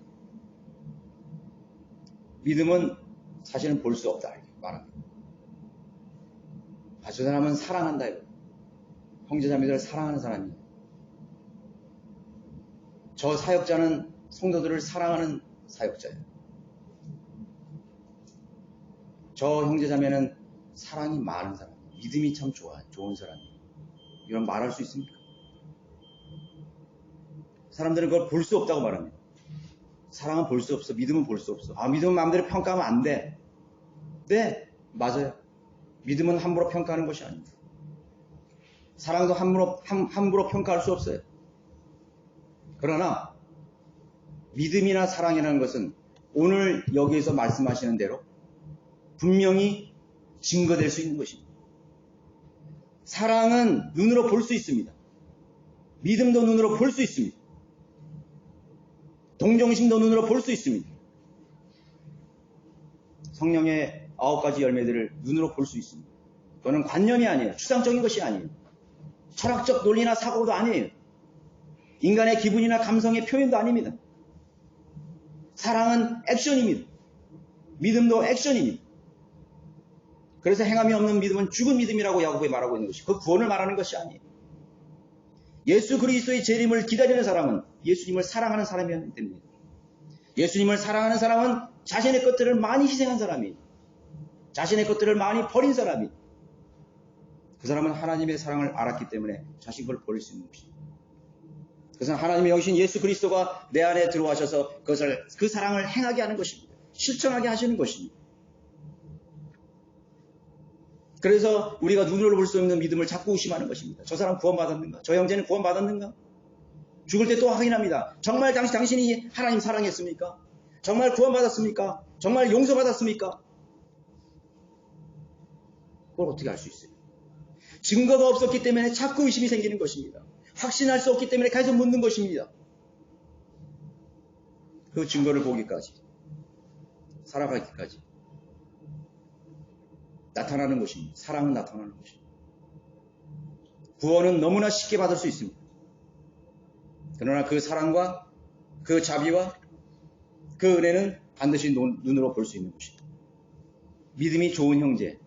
믿음은 사실은 볼 수 없다 이렇게 말합니다. 저 사람은 사랑한다 이거. 형제자매들을 사랑하는 사람이에요. 저 사역자는 성도들을 사랑하는 사역자예요. 저 형제자매는 사랑이 많은 사람, 믿음이 참 좋은 사람이에요. 이런 말할 수 있습니까? 사람들은 그걸 볼 수 없다고 말합니다. 사랑은 볼 수 없어, 믿음은 볼 수 없어. 믿음은 마음대로 평가하면 안 돼. 네, 맞아요. 믿음은 함부로 평가하는 것이 아닙니다. 사랑도 함부로 평가할 수 없어요. 그러나 믿음이나 사랑이라는 것은 오늘 여기에서 말씀하시는 대로 분명히 증거될 수 있는 것입니다. 사랑은 눈으로 볼 수 있습니다. 믿음도 눈으로 볼 수 있습니다. 동정심도 눈으로 볼 수 있습니다. 성령의 9가지 열매들을 눈으로 볼 수 있습니다. 그거는 관념이 아니에요. 추상적인 것이 아니에요. 철학적 논리나 사고도 아니에요. 인간의 기분이나 감성의 표현도 아닙니다. 사랑은 액션입니다. 믿음도 액션입니다. 그래서 행함이 없는 믿음은 죽은 믿음이라고 야고보에 말하고 있는 것이 그 구원을 말하는 것이 아니에요. 예수 그리스도의 재림을 기다리는 사람은 예수님을 사랑하는 사람이어야 됩니다. 예수님을 사랑하는 사람은 자신의 것들을 많이 희생한 사람이에요. 자신의 것들을 많이 버린 사람이에요. 그 사람은 하나님의 사랑을 알았기 때문에 자신 걸 버릴 수 있는 것입니다. 그것은 하나님의 영신 예수 그리스도가 내 안에 들어와셔서 그 사랑을 행하게 하는 것입니다. 실천하게 하시는 것입니다. 그래서 우리가 눈으로 볼 수 없는 믿음을 자꾸 의심하는 것입니다. 저 사람 구원받았는가? 저 형제는 구원받았는가? 죽을 때 또 확인합니다. 정말 당신이 하나님 사랑했습니까? 정말 구원받았습니까? 정말 용서받았습니까? 그걸 어떻게 알 수 있어요? 증거가 없었기 때문에 자꾸 의심이 생기는 것입니다. 확신할 수 없기 때문에 계속 묻는 것입니다. 그 증거를 보기까지, 살아가기까지 나타나는 것입니다. 사랑은 나타나는 것입니다. 구원은 너무나 쉽게 받을 수 있습니다. 그러나 그 사랑과 그 자비와 그 은혜는 반드시 눈으로 볼 수 있는 것입니다. 믿음이 좋은 형제,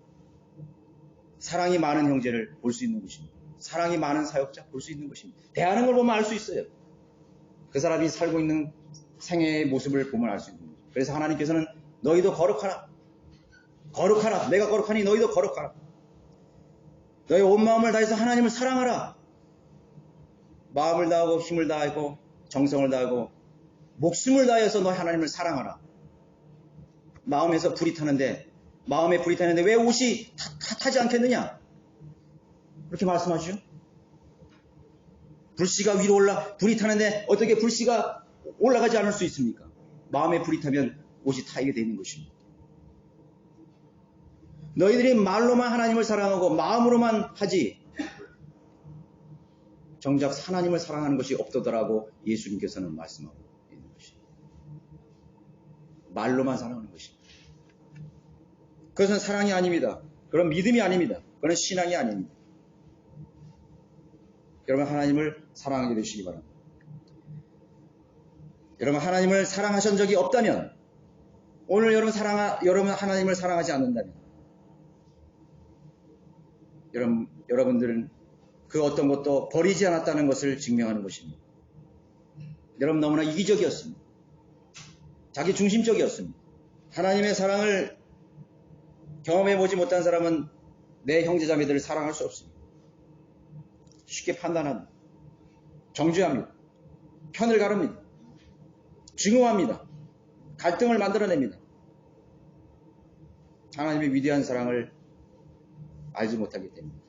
사랑이 많은 형제를 볼 수 있는 것입니다. 사랑이 많은 사역자 볼 수 있는 것입니다. 대하는 걸 보면 알 수 있어요. 그 사람이 살고 있는 생애의 모습을 보면 알 수 있는 것입니다. 그래서 하나님께서는 너희도 거룩하라. 거룩하라. 내가 거룩하니 너희도 거룩하라. 너희 온 마음을 다해서 하나님을 사랑하라. 마음을 다하고 힘을 다하고 정성을 다하고 목숨을 다해서 너희 하나님을 사랑하라. 마음에 불이 타는데 왜 옷이 타지 않겠느냐? 그렇게 말씀하시죠. 불씨가 위로 불이 타는데 어떻게 불씨가 올라가지 않을 수 있습니까? 마음에 불이 타면 옷이 타게 되는 것입니다. 너희들이 말로만 하나님을 사랑하고 마음으로만 하지 정작 하나님을 사랑하는 것이 없더라고 예수님께서는 말씀하고 있는 것입니다. 말로만 사랑하는 것입니다. 그것은 사랑이 아닙니다. 그런 믿음이 아닙니다. 그런 신앙이 아닙니다. 여러분 하나님을 사랑하게 되시기 바랍니다. 여러분 하나님을 사랑하신 적이 없다면 오늘 여러분 하나님을 사랑하지 않는다면 여러분들은 그 어떤 것도 버리지 않았다는 것을 증명하는 것입니다. 여러분 너무나 이기적이었습니다. 자기 중심적이었습니다. 하나님의 사랑을 경험해보지 못한 사람은 내 형제자매들을 사랑할 수 없습니다. 쉽게 판단합니다. 정죄합니다. 편을 가릅니다. 증오합니다. 갈등을 만들어냅니다. 하나님의 위대한 사랑을 알지 못하기 때문입니다.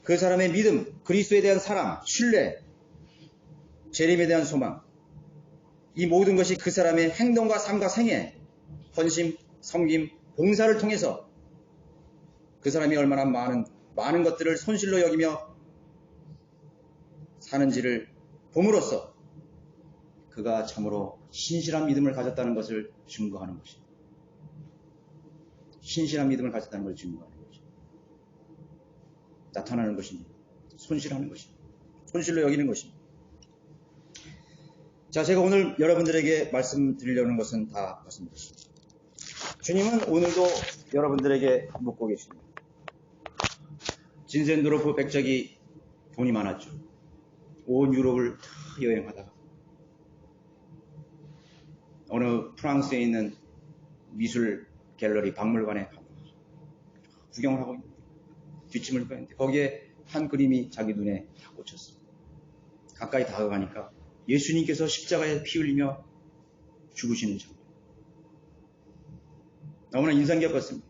그 사람의 믿음, 그리스도에 대한 사랑, 신뢰, 재림에 대한 소망, 이 모든 것이 그 사람의 행동과 삶과 생애, 헌심, 섬김, 봉사를 통해서 그 사람이 얼마나 많은 것들을 손실로 여기며 사는지를 봄으로써 그가 참으로 신실한 믿음을 가졌다는 것을 증거하는 것입니다. 신실한 믿음을 가졌다는 것을 증거하는 것입니다. 나타나는 것입니다. 손실하는 것입니다. 손실로 여기는 것입니다. 자, 제가 오늘 여러분들에게 말씀드리려는 것은 다 말씀드렸습니다. 주님은 오늘도 여러분들에게 묻고 계십니다. 진센드로프 백작이 돈이 많았죠. 온 유럽을 다 여행하다가 어느 프랑스에 있는 미술 갤러리 박물관에 가고 구경을 하고 있는데 뒷짐을 뺐는데 거기에 한 그림이 자기 눈에 딱 꽂혔습니다. 가까이 다가가니까 예수님께서 십자가에 피 흘리며 죽으시는 장면. 너무나 인상 깊었습니다.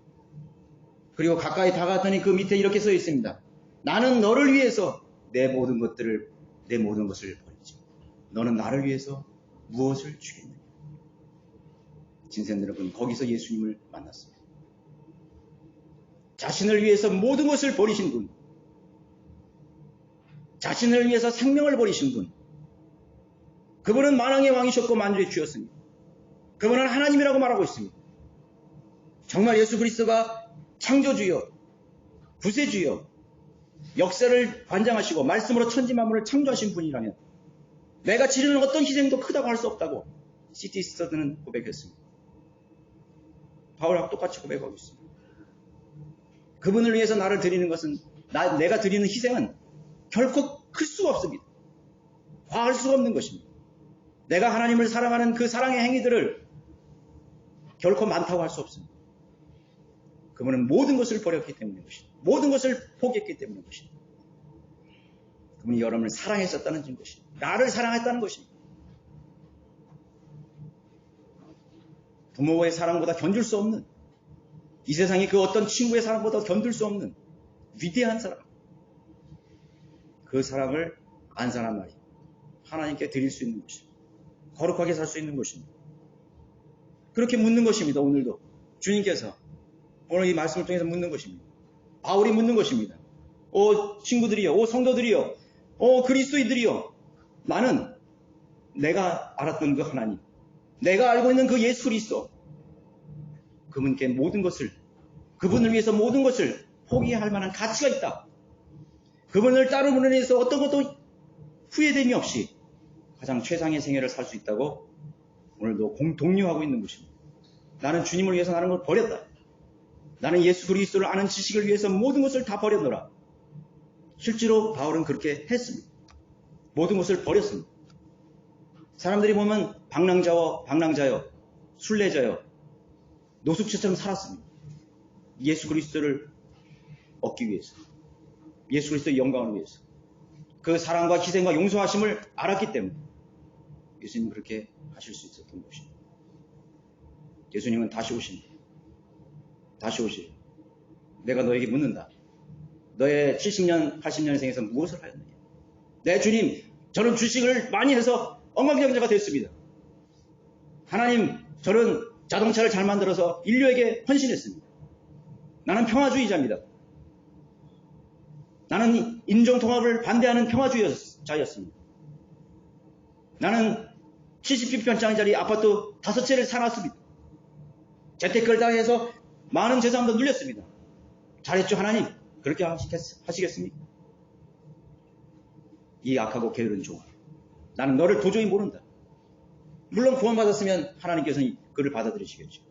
그리고 가까이 다가갔더니 그 밑에 이렇게 써 있습니다. 나는 너를 위해서 내 모든 것을 버리지. 너는 나를 위해서 무엇을 주겠느냐. 진센드로프는 거기서 예수님을 만났습니다. 자신을 위해서 모든 것을 버리신 분, 자신을 위해서 생명을 버리신 분, 그분은 만왕의 왕이셨고 만주의 주였습니다. 그분은 하나님이라고 말하고 있습니다. 정말 예수 그리스도가 창조주여, 구세주여, 역사를 관장하시고 말씀으로 천지 만물을 창조하신 분이라면 내가 치르는 어떤 희생도 크다고 할 수 없다고 C.T. 스터드는 고백했습니다. 바울하고 똑같이 고백하고 있습니다. 그분을 위해서 나를 드리는 것은 내가 드리는 희생은 결코 클 수가 없습니다. 과할 수가 없는 것입니다. 내가 하나님을 사랑하는 그 사랑의 행위들을 결코 많다고 할 수 없습니다. 그분은 모든 것을 버렸기 때문인 것입니다. 모든 것을 포기했기 때문인 것입니다. 그분이 여러분을 사랑했었다는 증거입니다. 나를 사랑했다는 것입니다. 부모의 사랑보다 견딜 수 없는, 이 세상에 그 어떤 친구의 사랑보다 견딜 수 없는 위대한 사랑, 그 사랑을 안산한 날이 하나님께 드릴 수 있는 것입니다. 거룩하게 살 수 있는 것입니다. 그렇게 묻는 것입니다. 오늘도 주님께서 오늘 이 말씀을 통해서 묻는 것입니다. 바울이 묻는 것입니다. 오 친구들이여, 오 성도들이여, 오 그리스도인들이여, 나는 내가 알았던 그 하나님, 내가 알고 있는 그 예수 그리스도, 그분께 모든 것을, 그분을 위해서 모든 것을 포기할 만한 가치가 있다. 그분을 따르므로 인해서 어떤 것도 후회됨이 없이 가장 최상의 생애를 살 수 있다고 오늘도 동료하고 있는 것입니다. 나는 주님을 위해서 나는 걸 버렸다. 나는 예수 그리스도를 아는 지식을 위해서 모든 것을 다 버렸노라. 실제로 바울은 그렇게 했습니다. 모든 것을 버렸습니다. 사람들이 보면 방랑자여, 순례자여, 노숙자처럼 살았습니다. 예수 그리스도를 얻기 위해서, 예수 그리스도의 영광을 위해서, 그 사랑과 희생과 용서하심을 알았기 때문에 예수님 그렇게 하실 수 있었던 것입니다. 예수님은 다시 오십니다. 다시 오시. 내가 너에게 묻는다. 너의 70년, 80년 생에서 무엇을 하였느냐? 내 주님, 저는 주식을 많이 해서 억만장자가 됐습니다. 하나님, 저는 자동차를 잘 만들어서 인류에게 헌신했습니다. 나는 평화주의자입니다. 나는 인종통합을 반대하는 평화주의자였습니다. 나는 70평짜리 아파트 5채를 사놨습니다. 재테크를 다 해서 많은 재산도 눌렸습니다. 잘했죠, 하나님? 그렇게 하시겠습니까? 이 악하고 게으른 종아, 나는 너를 도저히 모른다. 물론 구원받았으면 하나님께서는 그를 받아들이시겠죠.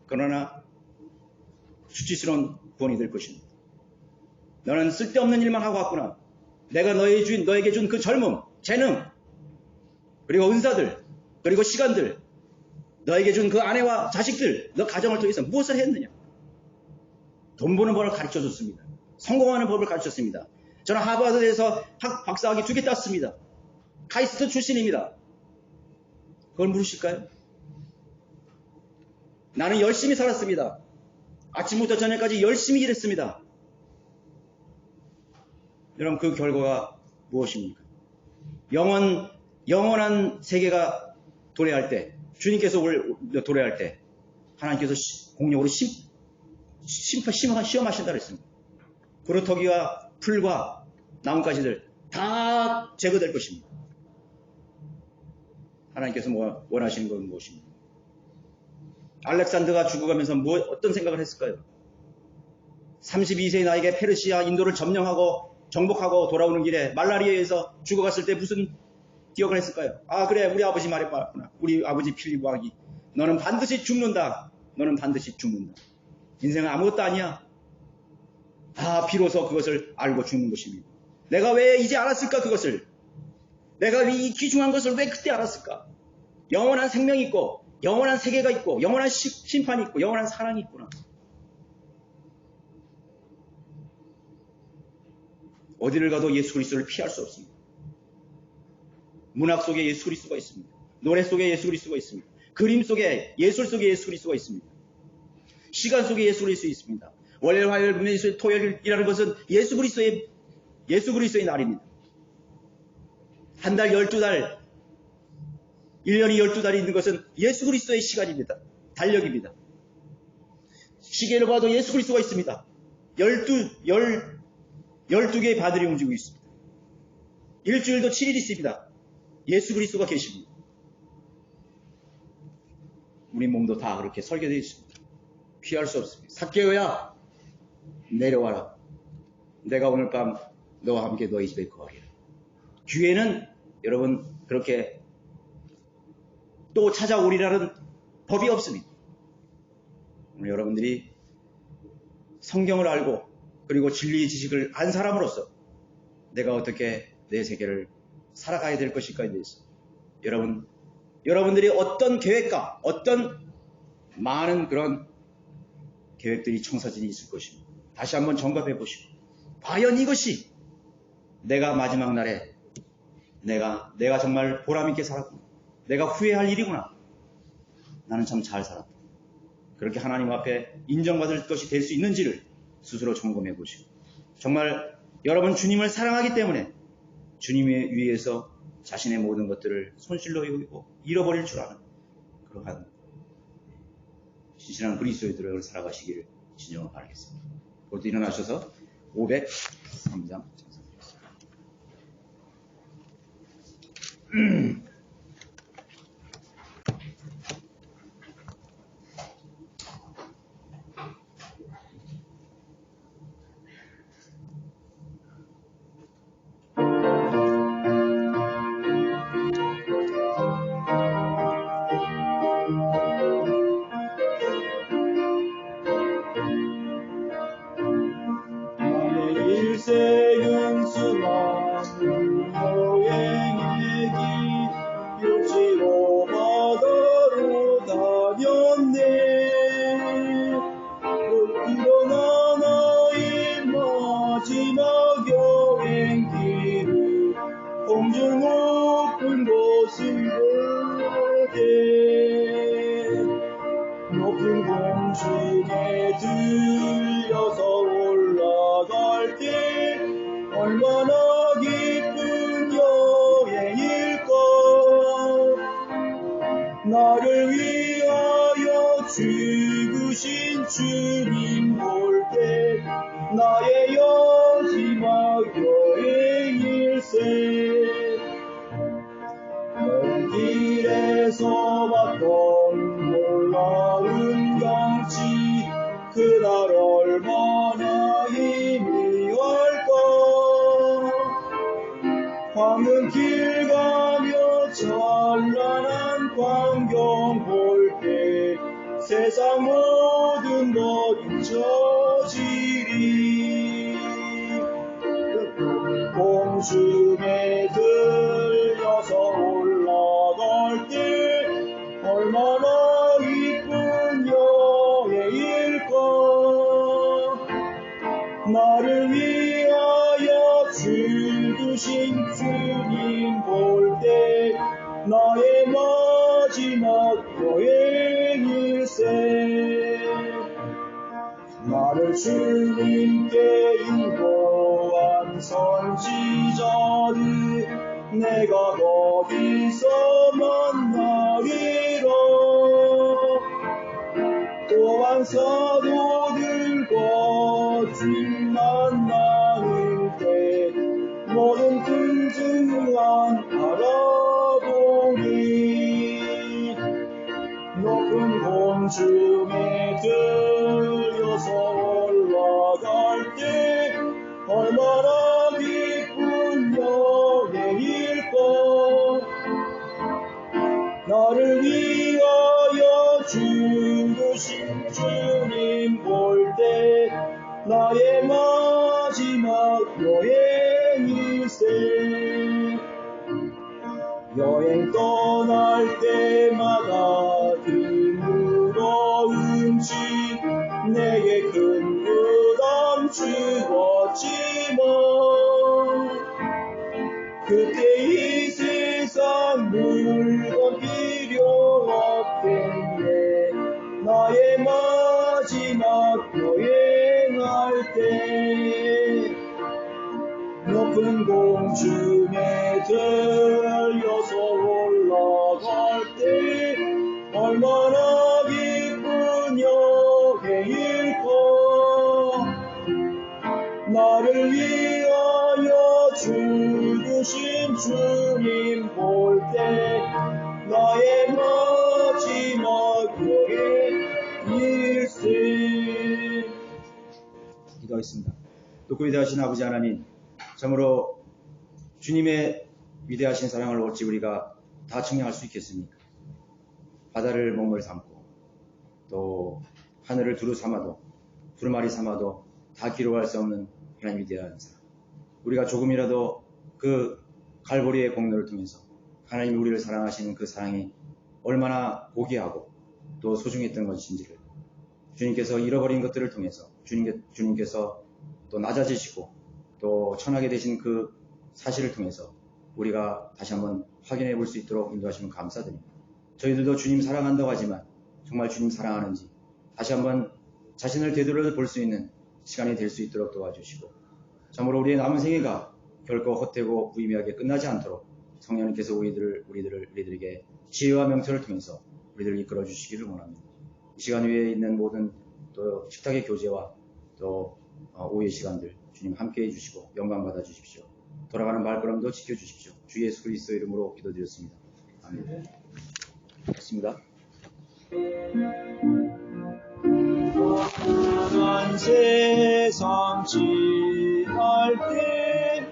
그러나 수치스러운 구원이 될 것입니다. 너는 쓸데없는 일만 하고 왔구나. 내가 너에게 준 그 젊음, 재능, 그리고 은사들, 그리고 시간들, 너에게 준 그 아내와 자식들, 너 가정을 통해서 무엇을 했느냐? 돈 버는 법을 가르쳐줬습니다. 성공하는 법을 가르쳤습니다. 저는 하버드에서 박사학위 2개 땄습니다. 카이스트 출신입니다. 그걸 물으실까요? 나는 열심히 살았습니다. 아침부터 저녁까지 열심히 일했습니다. 여러분, 그 결과가 무엇입니까? 영원한 세계가 도래할 때, 주님께서 도래할 때 하나님께서 공력으로 시험하신다 그랬습니다. 구루터기와 풀과 나뭇가지들 다 제거될 것입니다. 하나님께서 원하시는 건 무엇입니까? 알렉산더가 죽어가면서 어떤 생각을 했을까요? 32세의 나이에 페르시아, 인도를 점령하고 정복하고 돌아오는 길에 말라리아에서 죽어갔을 때 무슨 기억을 했을까요? 아, 그래, 우리 아버지 말했구나. 우리 아버지 필립 왕이 너는 반드시 죽는다. 너는 반드시 죽는다. 인생은 아무것도 아니야. 아, 비로소 그것을 알고 죽는 것입니다. 내가 왜 이제 알았을까, 그것을? 내가 왜 이 귀중한 것을 왜 그때 알았을까? 영원한 생명이 있고, 영원한 세계가 있고, 영원한 심판이 있고, 영원한 사랑이 있구나. 어디를 가도 예수 그리스도를 피할 수 없습니다. 문학 속에 예수 그리스도가 있습니다. 노래 속에 예수 그리스도가 있습니다. 그림 속에, 예술 속에 예수 그리스도가 있습니다. 시간 속에 예수 그리스도 있습니다. 월요일, 화요일, 금요일, 수요일, 토요일이라는 것은 예수 그리스도의 날입니다. 한 달 12달, 1년이 12달이 있는 것은 예수 그리스도의 시간입니다. 달력입니다. 시계를 봐도 예수 그리스도가 있습니다. 12개의 바들이 움직이고 있습니다. 일주일도 7일 있습니다. 예수 그리스도가 계십니다. 우리 몸도 다 그렇게 설계되어 있습니다. 피할 수 없습니다. 삭개오야, 내려와라. 내가 오늘 밤 너와 함께 너희 집에 거하리라. 뒤에는 여러분 그렇게 또 찾아오리라는 법이 없습니다. 오늘 여러분들이 성경을 알고 그리고 진리의 지식을 안 사람으로서 내가 어떻게 내 세계를 살아가야 될 것일까에 대해서 여러분들이 어떤 계획과 어떤 많은 그런 계획들이 청사진이 있을 것입니다. 다시 한번 점검해 보시고 과연 이것이 내가 마지막 날에 내가 정말 보람있게 살았구나. 내가 후회할 일이구나. 나는 참 잘 살았다. 그렇게 하나님 앞에 인정받을 것이 될 수 있는지를 스스로 점검해 보시고 정말 여러분 주님을 사랑하기 때문에 주님 위해서 자신의 모든 것들을 손실로 여기고 잃어버릴 줄 아는 그러한 신실한 그리스도인들을 살아가시기를 진정을 바라겠습니다. 모두 일어나셔서 503장 일생은 수많은 여행의 길 들려서 올라갈 때 얼마나 기쁜 여행일까. 나를 위하여 죽으신 주님 볼 때 나의 마지막 여행일세. 먼 길에서 봤던 놀라운 경치 그날 얼마나 희미할까. 황금길 가며 찬란한 광경 볼 때 세상 모든 것 잊혀지리. 공중에 들려서 올라갈 때 얼마나 기쁜 여행일까. 나를 위하여 죽으신 주님 볼 때 나의 마지막 여행일세. 나를 주님께 인도한 선지자들 내가 거기서 만나리라. 또한 사도들과 주님 만나는 때 모든 튼튼한 알아보니. 높은 공중에 들려서 올라갈 때 얼마나 기쁜 여행일까. 나를 위하여 죽으신 주님 볼 때 나의 마지막 여행일세. 여행 떠날 때마다 드물어운 짐 내게 큰 부담 주었지만 그때 이 세상 물건 필요 없겠네. 나의 마지막 여행할 때 높은 공중에 들려서 올라갈 때 얼마나 기쁜 여행일까. 나를 위하여 죽으신 주님 볼 때 나의 마지막 여행일세. 기도하겠습니다. 높고 위대하신 아버지 하나님, 참으로 주님의 위대하신 사랑을 어찌 우리가 다 측량할 수 있겠습니까? 바다를 먹물 삼고 또 하늘을 두루 삼아도 두루마리 삼아도 다 기록할 수 없는 하나님 위대한 사랑. 우리가 조금이라도 그 갈보리의 공로를 통해서 하나님이 우리를 사랑하시는 그 사랑이 얼마나 고귀하고 또 소중했던 것인지를 주님께서 잃어버린 것들을 통해서 주님께서 또 낮아지시고 또 천하게 되신 그 사실을 통해서 우리가 다시 한번 확인해 볼 수 있도록 인도하시면 감사드립니다. 저희들도 주님 사랑한다고 하지만 정말 주님 사랑하는지 다시 한번 자신을 되돌려 볼 수 있는 시간이 될 수 있도록 도와주시고, 참으로 우리의 남은 생애가 결코 헛되고 무의미하게 끝나지 않도록 성령님께서 우리들에게 지혜와 명철을 통해서 우리들을 이끌어 주시기를 원합니다. 이 시간 위에 있는 모든 또 식탁의 교제와 또 오후의 시간들 주님 함께해 주시고 영광 받아 주십시오. 돌아가는 발걸음도 지켜 주십시오. 주 예수 그리스도 이름으로 기도드렸습니다. 아멘. 됐습니다. 난 세상 지날 때